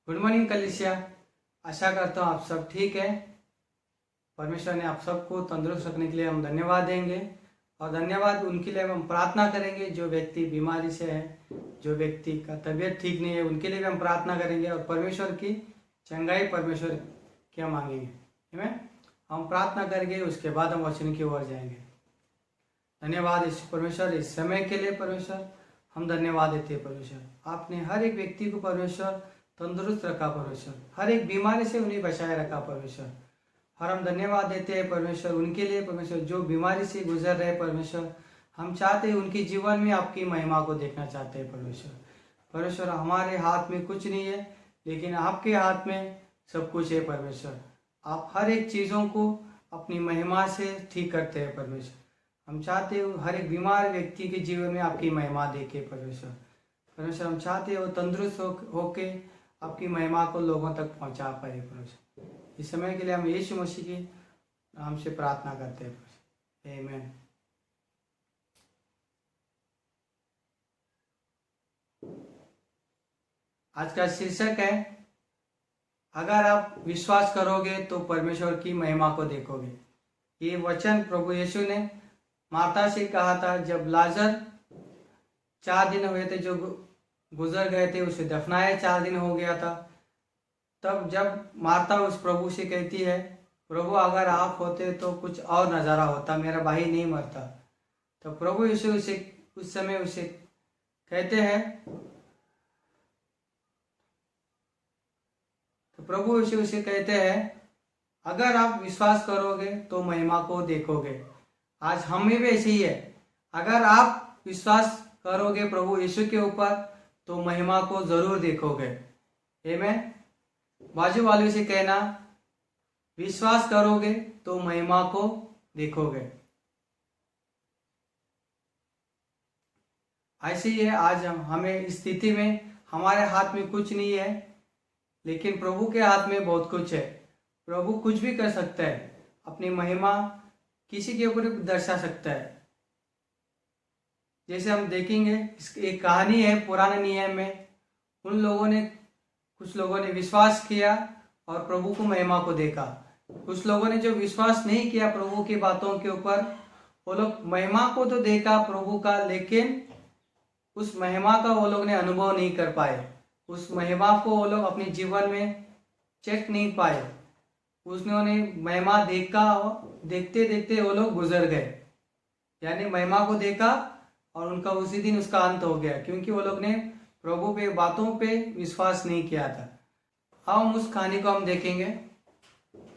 Good morning कलिसिया। आशा करता हूँ आप सब ठीक है। परमेश्वर ने आप सबको तंदुरुस्त रखने के लिए हम धन्यवाद देंगे और धन्यवाद उनके लिए हम प्रार्थना करेंगे जो व्यक्ति बीमारी से है, जो व्यक्ति का तबीयत ठीक नहीं है, उनके लिए भी हम प्रार्थना करेंगे और परमेश्वर की चंगाई परमेश्वर क्या मांगेंगे। हमें हम प्रार्थना करेंगे, उसके बाद हम वचन की ओर जाएंगे। धन्यवाद इस परमेश्वर, इस समय के लिए परमेश्वर हम धन्यवाद देते हैं। परमेश्वर आपने हर एक व्यक्ति को परमेश्वर तंदुरुस्त रखा, परमेश्वर हर एक बीमारी से उन्हें बचाए रखा परमेश्वर। और हम धन्यवाद देते हैं परमेश्वर उनके लिए परमेश्वर जो बीमारी से गुजर रहे परमेश्वर। हम चाहते हैं उनके जीवन में आपकी महिमा को देखना चाहते हैं परमेश्वर। परमेश्वर हमारे हाथ में कुछ नहीं है, लेकिन आपके हाथ में सब कुछ है परमेश्वर। आप हर एक चीज़ों को अपनी महिमा से ठीक करते हैं परमेश्वर। हम चाहते हैं हर एक बीमार व्यक्ति के जीवन में आपकी महिमा देखे परमेश्वर। परमेश्वर हम चाहते हैं वो तंदुरुस्त होके आपकी महिमा को लोगों तक पहुंचा पाए परमेश्वर। इस समय के लिए हम यीशु मसीह के नाम से प्रार्थना करते हैं। आमीन। आज का शीर्षक है, अगर आप विश्वास करोगे तो परमेश्वर की महिमा को देखोगे। ये वचन प्रभु यीशु ने मार्था से कहा था जब लाजर 4 दिन हुए थे जो गुजर गए थे, उसे दफनाया 4 दिन हो गया था। तब जब मार्था उस प्रभु से कहती है, प्रभु अगर आप होते तो कुछ और नज़ारा होता, मेरा भाई नहीं मरता। तो प्रभु यीशु उस समय उसे कहते हैं, तो प्रभु यीशु उसे कहते हैं अगर आप विश्वास करोगे तो महिमा को देखोगे। आज हमें भी ऐसे ही है, अगर आप विश्वास करोगे प्रभु यीशु के ऊपर तो महिमा को जरूर देखोगे। आमीन। बाजू वाले से कहना, विश्वास करोगे तो महिमा को देखोगे। ऐसे ही है, आज हमें इस स्थिति में हमारे हाथ में कुछ नहीं है, लेकिन प्रभु के हाथ में बहुत कुछ है। प्रभु कुछ भी कर सकता है, अपनी महिमा किसी के ऊपर दर्शा सकता है। जैसे हम देखेंगे, एक कहानी है पुराने नियम में। कुछ लोगों ने विश्वास किया और प्रभु को महिमा को देखा। कुछ लोगों ने जो विश्वास नहीं किया प्रभु की बातों के ऊपर, वो लोग महिमा को तो देखा प्रभु का, लेकिन उस महिमा का वो लोग ने अनुभव नहीं कर पाए। उस महिमा को वो लोग अपने जीवन में चेक नहीं पाए। उन्होंने महिमा देखते देखते वो लोग गुजर गए, यानी महिमा को देखा और उनका उसी दिन उसका अंत हो गया, क्योंकि वो लोग ने प्रभु पे बातों पे विश्वास नहीं किया था। अब हम उस कहानी को हम देखेंगे।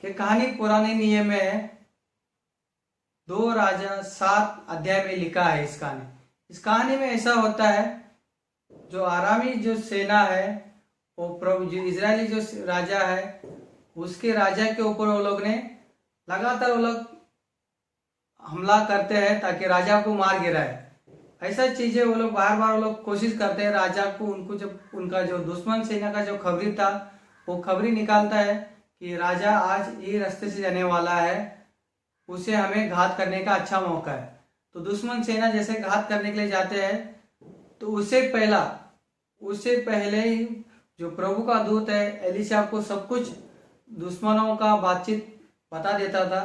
ये कहानी पुराने नियम में है, 2 राजा 7 अध्याय में लिखा है इस कहानी में ऐसा होता है, जो आरामी जो सेना है, वो प्रभु जो इजरायली जो राजा है, उसके राजा के ऊपर वो लोग ने लगातार वो लोग हमला करते हैं ताकि राजा को मार गिराए। ऐसा चीजें वो लोग बार बार वो लोग कोशिश करते हैं राजा को। उनको जब उनका जो दुश्मन सेना का जो खबरी था, वो खबरी निकालता है कि राजा आज ये रास्ते से जाने वाला है, उसे हमें घात करने का अच्छा मौका है। तो दुश्मन सेना जैसे घात करने के लिए जाते हैं, तो उससे पहले ही जो प्रभु का दूत है एलिशा को सब कुछ दुश्मनों का बातचीत बता देता था।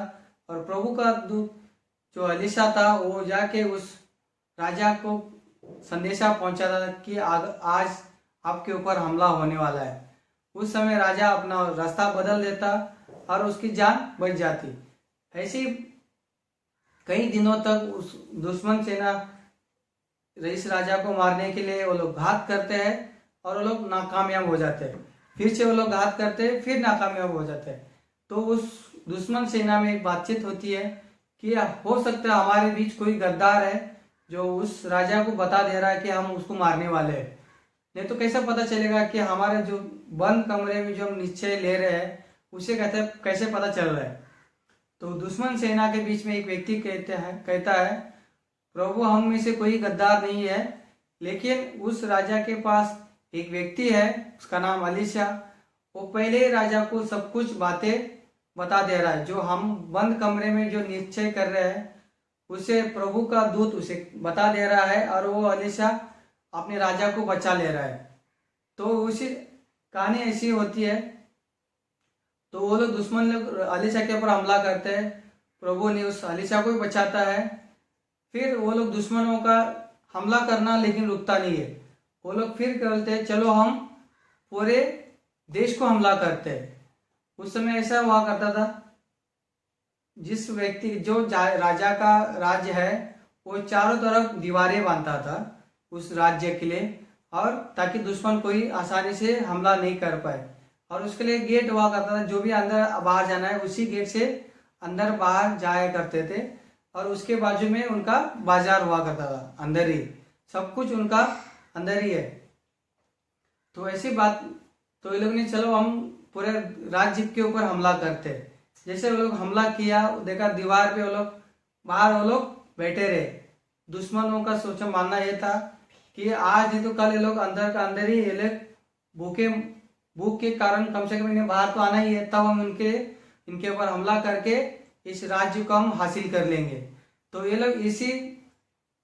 और प्रभु का दूत जो एलिशा था वो जाके उस राजा को संदेशा पहुंचाता था कि आज आपके ऊपर हमला होने वाला है। उस समय राजा अपना रास्ता बदल देता और उसकी जान बच जाती। ऐसे कई दिनों तक उस दुश्मन सेना इस राजा को मारने के लिए वो लोग घात करते हैं और वो लोग नाकामयाब हो जाते हैं। फिर से वो लोग घात करते हैं, फिर नाकामयाब हो जाते हैं। तो उस दुश्मन सेना में एक बातचीत होती है कि हो सकता है हमारे बीच कोई गद्दार है जो उस राजा को बता दे रहा है कि हम उसको मारने वाले हैं। नहीं तो कैसे पता चलेगा कि हमारे जो बंद कमरे में जो हम निश्चय ले रहे हैं उसे कैसे पता चल रहा है। तो दुश्मन सेना के बीच में एक व्यक्ति कहता है, प्रभु हम में से कोई गद्दार नहीं है, लेकिन उस राजा के पास एक व्यक्ति है, उसका नाम एलिशा। वो पहले राजा को सब कुछ बातें बता दे रहा है, जो हम बंद कमरे में जो निश्चय कर रहे हैं उसे प्रभु का दूत उसे बता दे रहा है और वो एलिशा अपने राजा को बचा ले रहा है। तो उसी कहानी ऐसी होती है। तो वो लोग दुश्मन लोग अलीशा के ऊपर हमला करते हैं। प्रभु ने उस अलीशा को भी बचाता है। फिर वो लोग दुश्मनों का हमला करना लेकिन रुकता नहीं है। वो लोग फिर बोलते हैं चलो हम पूरे देश को हमला करते हैं। उस समय ऐसा हुआ करता था, जिस व्यक्ति जो राजा का राज्य है वो चारों तरफ दीवारें बांधता था उस राज्य के लिए, और ताकि दुश्मन कोई आसानी से हमला नहीं कर पाए। और उसके लिए गेट हुआ करता था, जो भी अंदर बाहर जाना है उसी गेट से अंदर बाहर जाया करते थे। और उसके बाजू में उनका बाजार हुआ करता था, अंदर ही सब कुछ उनका अंदर ही है। तो ऐसी बात, तो ये लोग ने चलो हम पूरे राज्य के ऊपर हमला करते। जैसे वो लोग हमला किया, देखा दीवार पे वो लोग बाहर वो लोग बैठे रहे। दुश्मनों का सोचा मानना ये था कि आज नहीं तो कल ये लोग अंदर का अंदर ही, ये लोग भूख के कारण कम से कम इन्हें बाहर तो आना ही है, तब हम इनके ऊपर हमला करके इस राज्य को हम हासिल कर लेंगे। तो ये लोग इसी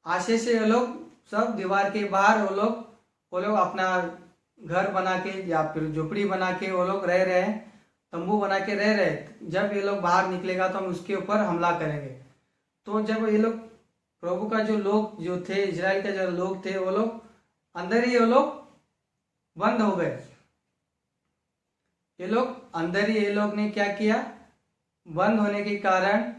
आशय से ये लोग सब दीवार के बाहर वो लोग अपना घर बना के या फिर झोपड़ी बना के वो लोग रह रहे हैं, तंबू बना के रह रहे। जब ये लोग बाहर निकलेगा तो हम उसके ऊपर हमला करेंगे। तो जब ये लोग प्रभु का जो लोग जो थे, इजराइल के जो लोग थे, वो लोग अंदर ही वो लोग बंद हो गए। ये लोग अंदर ही, ये लोग ने क्या किया, बंद होने के कारण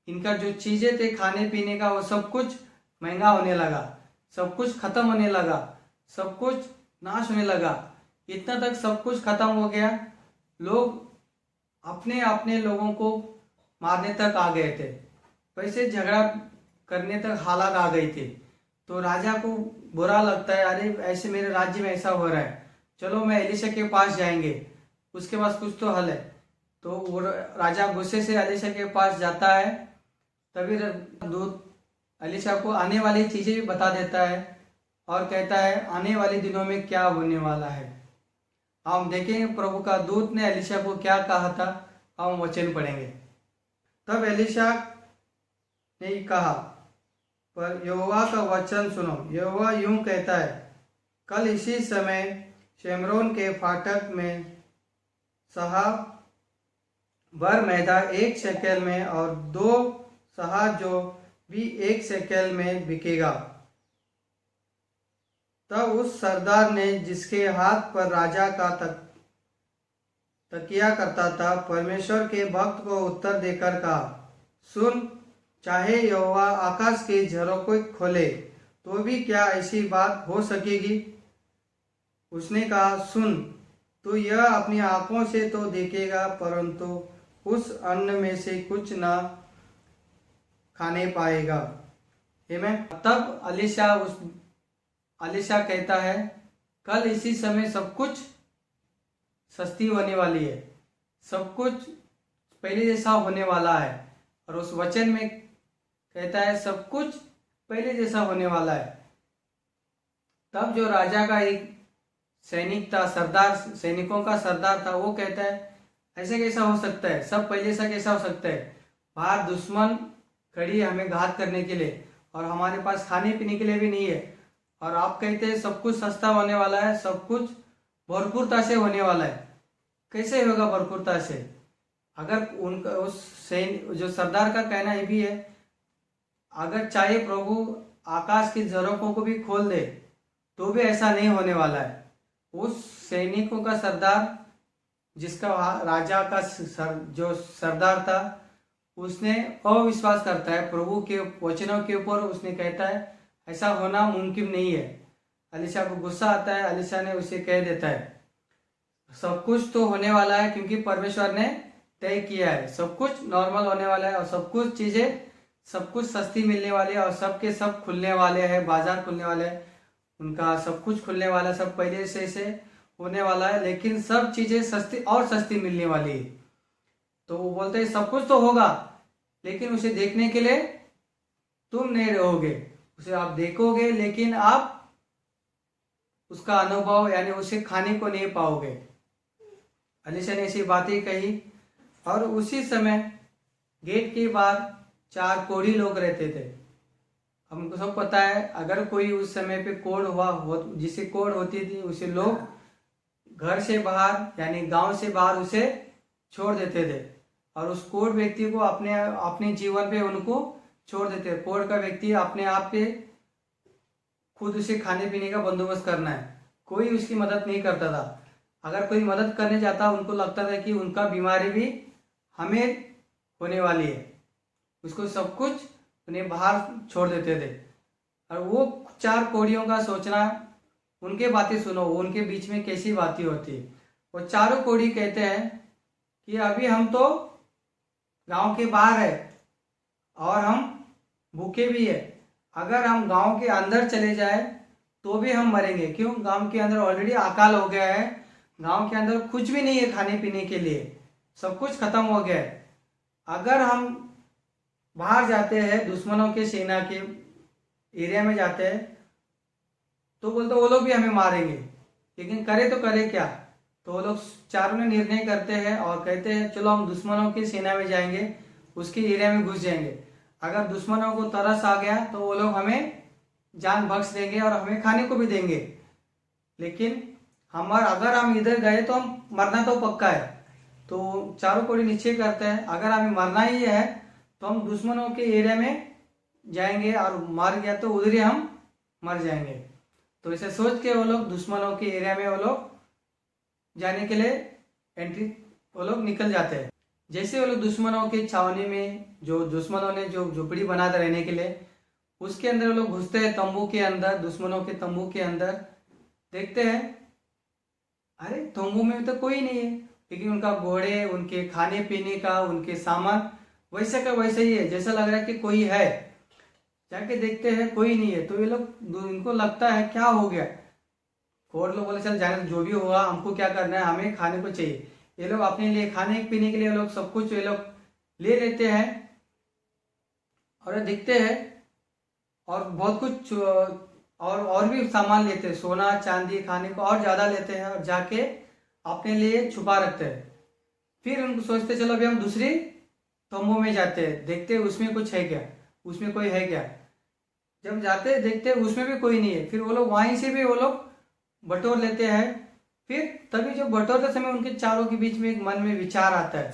इनका जो चीजें थे खाने पीने का वो सब कुछ महंगा होने लगा, सब कुछ खत्म होने लगा, सब कुछ नाश होने लगा। इतना तक सब कुछ खत्म हो गया, लोग अपने अपने लोगों को मारने तक आ गए थे, वैसे झगड़ा करने तक हालात आ गई थी। तो राजा को बुरा लगता है, अरे ऐसे मेरे राज्य में ऐसा हो रहा है, चलो मैं एलीशा के पास जाएंगे, उसके पास कुछ तो हल है। तो वो राजा गुस्से से एलीशा के पास जाता है। तभी दूत एलीशा को आने वाली चीजें भी बता देता है और कहता है आने वाले दिनों में क्या होने वाला है। हम देखेंगे प्रभु का दूत ने एलीशा को क्या कहा था, हम वचन पढ़ेंगे। तब एलीशा ने कहा, पर यहोवा का वचन सुनो। यहोवा यूं कहता है, कल इसी समय शेमरोन के फाटक में सहा भर मैदा 1 शेकेल में और 2 सहा जो भी 1 शेकेल में बिकेगा। तब उस सरदार ने, जिसके हाथ पर राजा का तकिया करता था, परमेश्वर के भक्त को उत्तर देकर कहा, सुन, चाहे यहोवा आकाश के झरोखे खोले तो भी क्या ऐसी बात हो सकेगी? उसने कहा, सुन, तो यह अपनी आंखों से तो देखेगा, परंतु उस अन्न में से कुछ न खाने पाएगा। आमीन। तब अलीशा कहता है, कल इसी समय सब कुछ सस्ती होने वाली है, सब कुछ पहले जैसा होने वाला है। और उस वचन में कहता है सब कुछ पहले जैसा होने वाला है। तब जो राजा का एक सैनिक था, सरदार, सैनिकों का सरदार था, वो कहता है ऐसे कैसा हो सकता है, सब पहले सा कैसा हो सकता है? बाहर दुश्मन खड़ी है हमें घात करने के लिए, और हमारे पास खाने पीने के लिए भी नहीं है, और आप कहते हैं सब कुछ सस्ता होने वाला है, सब कुछ भरपूरता से होने वाला है। कैसे होगा भरपूरता से? अगर उनका उस जो सरदार का कहना ये भी है, अगर चाहे प्रभु आकाश के झरोखों को भी खोल दे तो भी ऐसा नहीं होने वाला है। उस सैनिकों का सरदार, जिसका राजा का जो सरदार था, उसने अविश्वास करता है प्रभु के वचनों के ऊपर। उसने कहता है ऐसा होना मुमकिन नहीं है। अलीशा को गुस्सा आता है, अलीशा ने उसे कह देता है सब कुछ तो होने वाला है, क्योंकि परमेश्वर ने तय किया है, सब कुछ नॉर्मल होने वाला है, और सब कुछ चीजें, सब कुछ सस्ती मिलने वाली है, और सबके सब खुलने वाले हैं, बाजार खुलने वाले हैं, उनका सब कुछ खुलने वाला है, सब पहले से होने वाला है, लेकिन सब चीजें सस्ती और सस्ती मिलने वाली है। तो वो बोलते हैं सब कुछ तो होगा, लेकिन उसे देखने के लिए तुम नहीं रहोगे, उसे आप देखोगे लेकिन आप उसका अनुभव यानी उसे खाने को नहीं पाओगे। अलीशा ने ऐसी बातें कही। और उसी समय गेट के बाहर 4 कोढ़ी लोग रहते थे। हमको सब पता है, अगर कोई उस समय पे कोढ़ हुआ हो, जिसे कोढ़ होती थी, उसे लोग घर से बाहर यानी गांव से बाहर उसे छोड़ देते थे और उस कोढ़ व्यक्ति को अपने अपने जीवन पे उनको छोड़ देते थे। कोढ़ का व्यक्ति अपने आप पे खुद उसे खाने पीने का बंदोबस्त करना है, कोई उसकी मदद नहीं करता था। अगर कोई मदद करने जाता उनको लगता था कि उनका बीमारी भी हमें होने वाली है, उसको सब कुछ उन्हें बाहर छोड़ देते थे। और वो 4 कोढ़ियों का सोचना, उनके बातें सुनो, उनके बीच में कैसी बातें होती है। वो चारों कोढ़ी कहते हैं कि अभी हम तो गांव के बाहर है और हम भूखे भी है, अगर हम गांव के अंदर चले जाए तो भी हम मरेंगे। क्यों? गांव के अंदर ऑलरेडी अकाल हो गया है, गांव के अंदर कुछ भी नहीं है खाने पीने के लिए, सब कुछ खत्म हो गया है। अगर हम बाहर जाते हैं दुश्मनों के सेना के एरिया में जाते हैं तो बोलते वो लोग भी हमें मारेंगे, लेकिन करे तो करे क्या। तो वो लोग चारों ने निर्णय करते हैं और कहते हैं चलो हम दुश्मनों की सेना में जाएंगे, उसके एरिया में घुस जाएंगे। अगर दुश्मनों को तरस आ गया तो वो लोग हमें जान बख्श देंगे और हमें खाने को भी देंगे, लेकिन अगर हम इधर गए तो हम मरना तो पक्का है। तो चारों कोढ़ी निश्चय करते हैं अगर हमें मरना ही है तो हम दुश्मनों के एरिया में जाएंगे और मर गया तो उधर ही हम मर जाएंगे। तो इसे सोच के वो लोग दुश्मनों के एरिया में वो लोग जाने के लिए वो लोग निकल जाते हैं। जैसे वो लोग दुश्मनों की छावनी में, जो दुश्मनों ने जो झोपड़ी बना था रहने के लिए, उसके अंदर वो लोग घुसते हैं तंबू के अंदर, दुश्मनों के तंबू के अंदर। देखते हैं अरे तंबू में तो कोई नहीं है, लेकिन उनका घोड़े, उनके खाने पीने का, उनके सामान वैसे का वैसे ही है, जैसा लग रहा है कि कोई है। जाके देखते हैं कोई नहीं है, तो ये लोग, इनको लगता है क्या हो गया। और लोग बोले चल जाने, जो भी होगा हमको क्या करना है, हमें खाने को चाहिए। ये लोग अपने लिए खाने पीने के लिए लोग सब कुछ ये लोग ले लेते हैं और दिखते हैं और बहुत कुछ और भी सामान लेते हैं, सोना चांदी खाने को और ज्यादा लेते हैं और जाके अपने लिए छुपा रखते हैं। फिर उनको सोचते चलो अभी हम दूसरी तंबू में जाते हैं, देखते हैं उसमें कुछ है क्या, उसमें कोई है क्या। जब जाते हैं देखते हैं उसमें भी कोई नहीं है, फिर वो लोग वहीं से भी वो लोग बटोर लेते हैं। फिर तभी जो बटोरते समय उनके चारों के बीच में एक मन में विचार आता है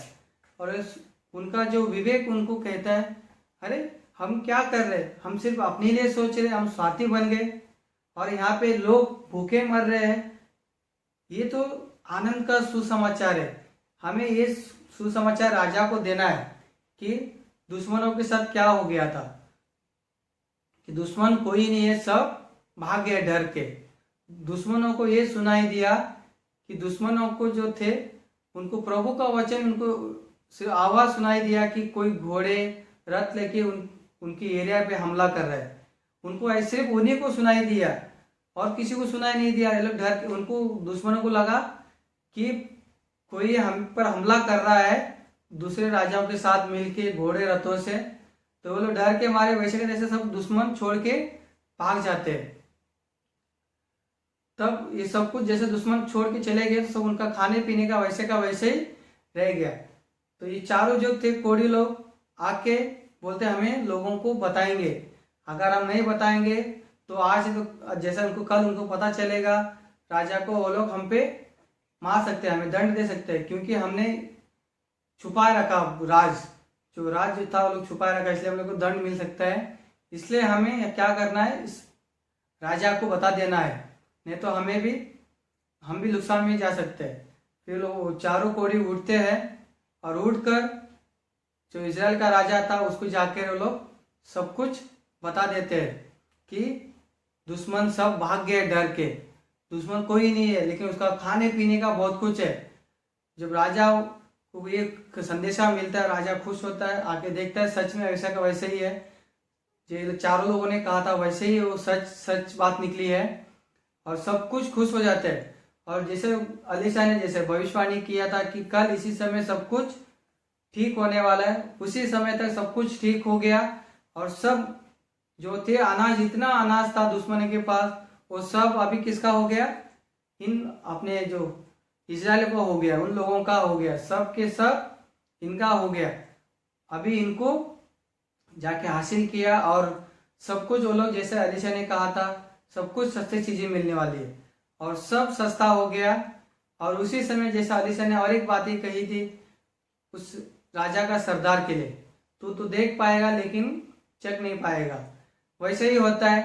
और उनका जो विवेक उनको कहता है अरे हम क्या कर रहे हैं, हम सिर्फ अपने लिए सोच रहे, हम स्वार्थी बन गए और यहाँ पे लोग भूखे मर रहे हैं। ये तो आनंद का सुसमाचार है, हमें ये सुसमाचार राजा को देना है कि दुश्मनों के साथ क्या हो गया था, कि दुश्मन कोई नहीं है, सब भाग गए डर के। दुश्मनों को ये सुनाई दिया कि दुश्मनों को जो थे उनको प्रभु का वचन, उनको आवाज सुनाई दिया कि कोई घोड़े रथ लेके उनकी एरिया पे हमला कर रहा है। उनको सिर्फ उन्हीं को सुनाई दिया और किसी को सुनाई नहीं दिया। ये लोग डर के, उनको दुश्मनों को लगा कि कोई हम पर हमला कर रहा है दूसरे राजाओं के साथ मिलके घोड़े रथों से। तो वो लोग डर के मारे वैसे के जैसे सब दुश्मन छोड़ के भाग जाते हैं। तब ये सब कुछ जैसे दुश्मन छोड़ के चले गए तो सब उनका खाने पीने का वैसे ही रह गया। तो ये चारों जो थे कोढ़ी लोग आके बोलते हमें लोगों को बताएंगे, अगर हम नहीं बताएंगे तो आज तो जैसा उनको कल उनको पता चलेगा राजा को, वो लोग हम पे मार सकते हैं, हमें दंड दे सकते हैं, क्योंकि हमने छुपाए रखा जो राज था वो लोग छुपाए रखा, इसलिए हम लोग को दंड मिल सकता है। इसलिए हमें क्या करना है, इस राजा को बता देना है, नहीं तो हम भी नुकसान में जा सकते हैं। फिर लोग चारों कोढ़ी उठते हैं और उठकर जो इजराइल का राजा था उसको जाकर वो लोग सब कुछ बता देते हैं कि दुश्मन सब भाग गए डर के, दुश्मन कोई नहीं है, लेकिन उसका खाने पीने का बहुत कुछ है। जब राजा को एक संदेशा मिलता है, राजा खुश होता है, आके देखता है सच में वैसा का वैसे ही है, जो चारों लोगों ने कहा था वैसे ही वो सच बात निकली है और सब कुछ खुश हो जाते हैं। और जैसे अलीशा ने जैसे भविष्यवाणी किया था कि कल इसी समय सब कुछ ठीक होने वाला है, उसी समय तक सब कुछ ठीक हो गया और सब जो थे अनाज, इतना अनाज था दुश्मन के पास, वो सब अभी किसका हो गया, इन अपने जो इजराइल को हो गया, उन लोगों का हो गया, सब के सब इनका हो गया। अभी इनको जाके हासिल किया और सब कुछ वो लोग जैसे अलीशा ने कहा था सब कुछ सस्ती चीजें मिलने वाली है और सब सस्ता हो गया और उसी समय जैसा अलीशा ने और एक बात ही कही थी उस राजा का सरदार के लिए, तू तो देख पाएगा लेकिन चख नहीं पाएगा। वैसे ही होता है,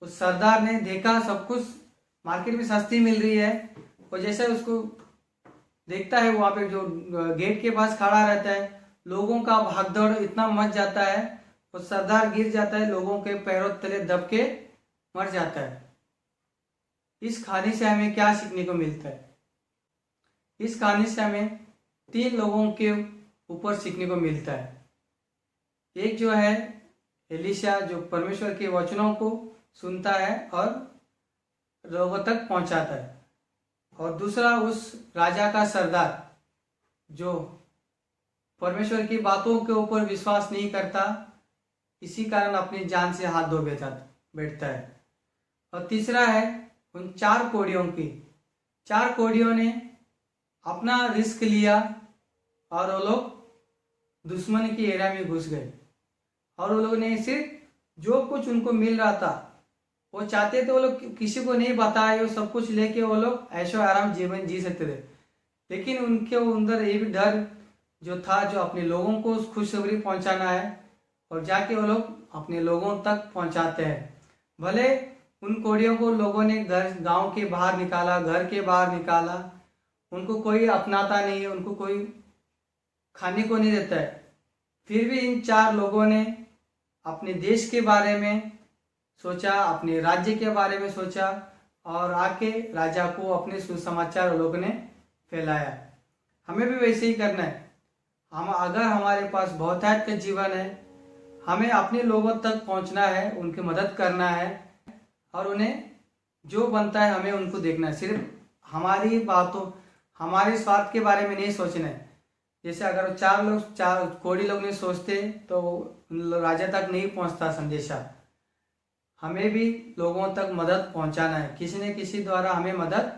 उस सरदार ने देखा सब कुछ मार्केट में सस्ती मिल रही है, और जैसे उसको देखता है वहाँ पे जो गेट के पास खड़ा रहता है, लोगों का भागदौड़ इतना मच जाता है, वो सरदार गिर जाता है, लोगों के पैरों तले दब के मर जाता है। इस कहानी से हमें क्या सीखने को मिलता है? इस कहानी से हमें 3 लोगों के ऊपर सीखने को मिलता है। एक जो है एलीशा, जो परमेश्वर के वचनों को सुनता है और लोगों तक पहुंचाता है, और दूसरा उस राजा का सरदार जो परमेश्वर की बातों के ऊपर विश्वास नहीं करता, इसी कारण अपनी जान से हाथ धो बैठता है। और तीसरा है उन 4 कोढ़ियों की। 4 कोढ़ियों ने अपना रिस्क लिया और वो लोग दुश्मन की एरिया में घुस गए, और वो लोग ने सिर्फ जो कुछ उनको मिल रहा था, वो चाहते थे वो लोग किसी को नहीं बताए, वो सब कुछ लेके वो लोग ऐशो आराम जीवन जी सकते थे। लेकिन उनके अंदर ये भी डर जो था, जो अपने लोगों को खुशखबरी पहुंचाना है, और जाके वो लोग अपने लोगों तक पहुंचाते हैं। भले उन कोढ़ियों को लोगों ने गांव के बाहर निकाला, घर के बाहर निकाला, उनको कोई अपनाता नहीं है, उनको कोई खाने को नहीं देता है, फिर भी इन 4 लोगों ने अपने देश के बारे में सोचा, अपने राज्य के बारे में सोचा, और आके राजा को अपने सुसमाचार लोगों ने फैलाया। हमें भी वैसे ही करना है। हम अगर हमारे पास बहुतायत का जीवन है, हमें अपने लोगों तक पहुंचना है, उनकी मदद करना है, और उन्हें जो बनता है हमें उनको देखना है। सिर्फ हमारी बातों, हमारे स्वार्थ के बारे में नहीं सोचना है। जैसे अगर 4 कोढ़ी लोग नहीं सोचते तो राजा तक नहीं पहुंचता संदेशा। हमें भी लोगों तक मदद पहुंचाना है, किसी न किसी द्वारा हमें मदद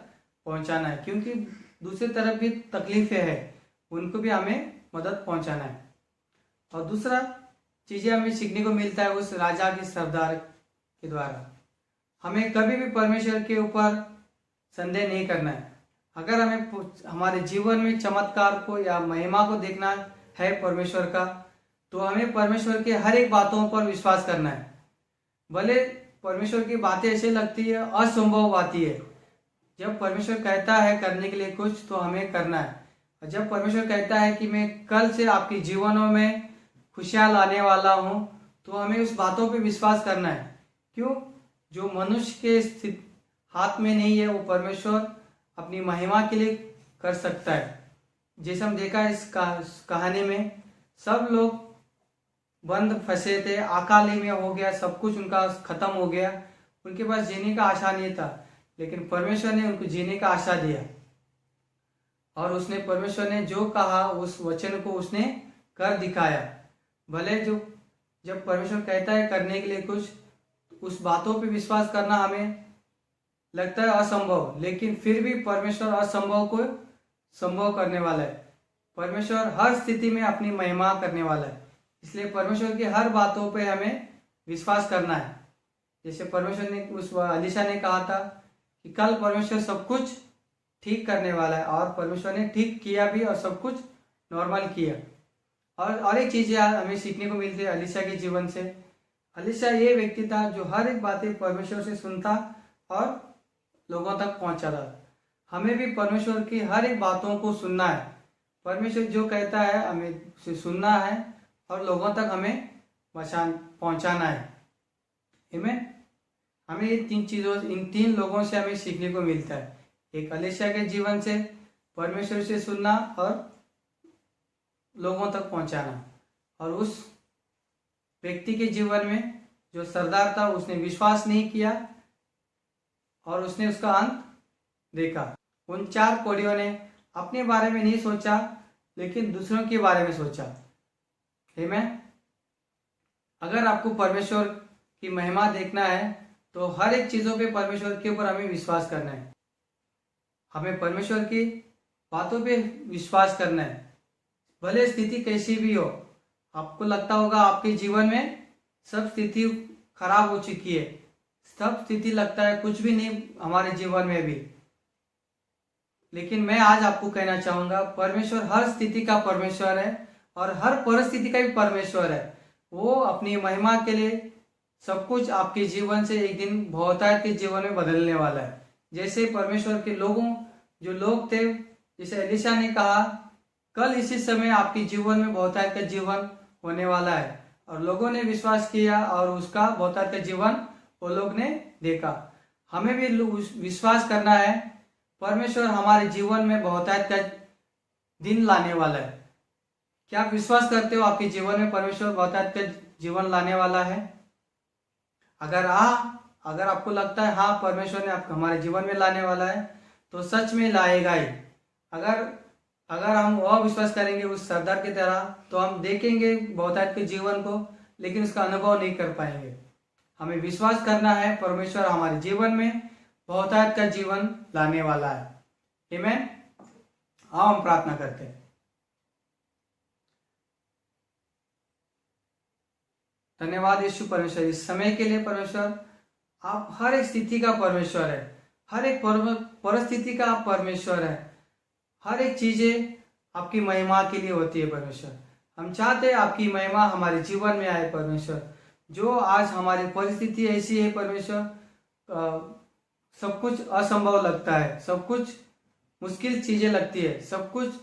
पहुंचाना है, क्योंकि दूसरी तरफ भी तकलीफें है, उनको भी हमें मदद पहुंचाना है। और दूसरा चीज़ें हमें सीखने को मिलता है उस राजा के सरदार के द्वारा। हमें कभी भी परमेश्वर के ऊपर संदेह नहीं करना है। अगर हमें हमारे जीवन में चमत्कार को या महिमा को देखना है परमेश्वर का, तो हमें परमेश्वर के हर एक बातों पर विश्वास करना है। भले परमेश्वर की बातें ऐसे लगती है असंभव बातें है, जब परमेश्वर कहता है करने के लिए कुछ, तो हमें करना है। और जब परमेश्वर कहता है कि मैं कल से आपके जीवनों में खुशियाँ लाने वाला हूँ, तो हमें उस बातों पे विश्वास करना है। क्यों? जो मनुष्य के हाथ में नहीं है, वो परमेश्वर अपनी महिमा के लिए कर सकता है। जैसे हम देखा इस कहानी में, सब लोग बंद फंसे थे, अकाली में हो गया, सब कुछ उनका खत्म हो गया, उनके पास जीने का आशा नहीं था, लेकिन परमेश्वर ने उनको जीने का आशा दिया। और उसने, परमेश्वर ने जो कहा उस वचन को उसने कर दिखाया। भले जब परमेश्वर कहता है करने के लिए कुछ, उस बातों पे विश्वास करना हमें लगता है असंभव, लेकिन फिर भी परमेश्वर असंभव को संभव करने वाला है। परमेश्वर हर स्थिति में अपनी महिमा करने वाला है, इसलिए परमेश्वर की हर बातों पे हमें विश्वास करना है। जैसे परमेश्वर ने उस अलीशा ने कहा था कि कल परमेश्वर सब कुछ ठीक करने वाला है, और परमेश्वर ने ठीक किया भी और सब कुछ नॉर्मल किया। और एक चीज़ हमें सीखने को मिलती है अलीशा के जीवन से। अलीशा ये व्यक्ति था जो हर एक बातें परमेश्वर से सुनता और लोगों तक पहुंचाता। हमें भी परमेश्वर की हर एक बातों को सुनना है। परमेश्वर जो कहता है हमें उसे सुनना है और लोगों तक हमें पहुंचाना है। आमीन। हमें इन 3 लोगों से हमें सीखने को मिलता है। एक अलीशा के जीवन से परमेश्वर से सुनना और लोगों तक पहुंचाना, और उस व्यक्ति के जीवन में जो सरदार था, उसने विश्वास नहीं किया और उसने उसका अंत देखा। उन 4 कोढ़ियों ने अपने बारे में नहीं सोचा, लेकिन दूसरों के बारे में सोचा। आमीन। अगर आपको परमेश्वर की महिमा देखना है, तो हर एक चीज़ों पे परमेश्वर के ऊपर हमें विश्वास करना है। हमें परमेश्वर की बातों पे विश्वास करना है, भले स्थिति कैसी भी हो। आपको लगता होगा आपके जीवन में सब स्थिति खराब हो चुकी है, सब स्थिति लगता है कुछ भी नहीं हमारे जीवन में भी, लेकिन मैं आज आपको कहना चाहूंगा, परमेश्वर हर स्थिति का परमेश्वर है और हर परिस्थिति का भी परमेश्वर है। वो अपनी महिमा के लिए सब कुछ आपके जीवन से एक दिन बहुतायत के जीवन में बदलने वाला है। जैसे परमेश्वर के जो लोग थे, जैसे एलिशा ने कहा, कल इसी समय आपके जीवन में बहुतायत का जीवन होने वाला है, और लोगों ने विश्वास किया और उसका बहुतायत का जीवन वो लोग ने देखा। हमें भी विश्वास करना है, परमेश्वर हमारे जीवन में बहुतायत का दिन लाने वाला है। क्या आप विश्वास करते हो आपके जीवन में परमेश्वर बहुतायत का जीवन लाने वाला है? अगर आपको लगता है हाँ परमेश्वर ने आपको हमारे जीवन में लाने वाला है, तो सच में लाएगा ही। अगर हम वह विश्वास करेंगे उस सरदार की तरह, तो हम देखेंगे बहुतायत के जीवन को, लेकिन उसका अनुभव नहीं कर पाएंगे। हमें विश्वास करना है परमेश्वर हमारे जीवन में बहुतायत का जीवन लाने वाला है। आमीन। आओ हम प्रार्थना करते हैं। धन्यवाद यीशु परमेश्वर, इस समय के लिए। परमेश्वर, आप हर एक स्थिति का परमेश्वर है, हर एक परिस्थिति का आप परमेश्वर है। हर एक चीजें आपकी महिमा के लिए होती है परमेश्वर। हम चाहते हैं आपकी महिमा हमारे जीवन में आए परमेश्वर। जो आज हमारी परिस्थिति ऐसी है परमेश्वर, सब कुछ असंभव लगता है, सब कुछ मुश्किल चीजें लगती है, सब कुछ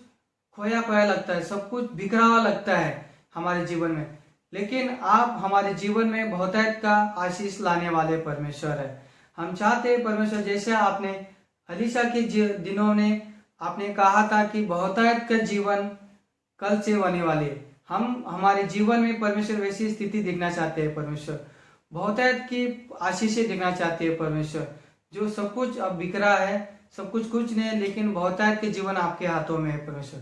खोया खोया लगता है, सब कुछ बिखरा हुआ लगता है हमारे जीवन में, लेकिन आप हमारे जीवन में बहुतायत का आशीष लाने वाले परमेश्वर है। हम चाहते हैं परमेश्वर, जैसे आपने एलिशा के दिनों में आपने कहा था कि बहुतायत का जीवन कल से होने वाले, हम हमारे जीवन में परमेश्वर वैसी स्थिति देखना चाहते हैं परमेश्वर। बहुतायत की आशीषें देखना चाहते हैं परमेश्वर। जो सब कुछ अब बिखरा है, सब कुछ नहीं है, लेकिन बहुतायत के जीवन आपके हाथों में है परमेश्वर।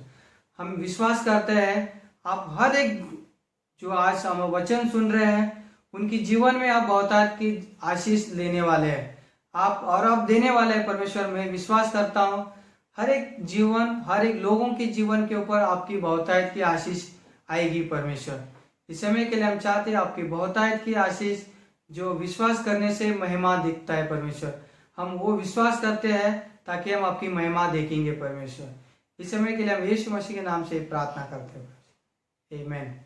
हम विश्वास करते हैं आप हर एक जो आज हम वचन सुन रहे हैं, उनकी जीवन में आप बहुतायत की आशीष लेने वाले हैं, आप देने वाले हैं परमेश्वर। मैं विश्वास करता हूँ हर एक लोगों के जीवन के ऊपर आपकी बहुतायत की आशीष आएगी परमेश्वर। इस समय के लिए हम चाहते हैं आपकी बहुतायत की आशीष, जो विश्वास करने से महिमा दिखता है परमेश्वर। हम वो विश्वास करते हैं ताकि हम आपकी महिमा देखेंगे परमेश्वर। इस समय के लिए हम यीशु मसीह के नाम से प्रार्थना करते हैं। आमीन।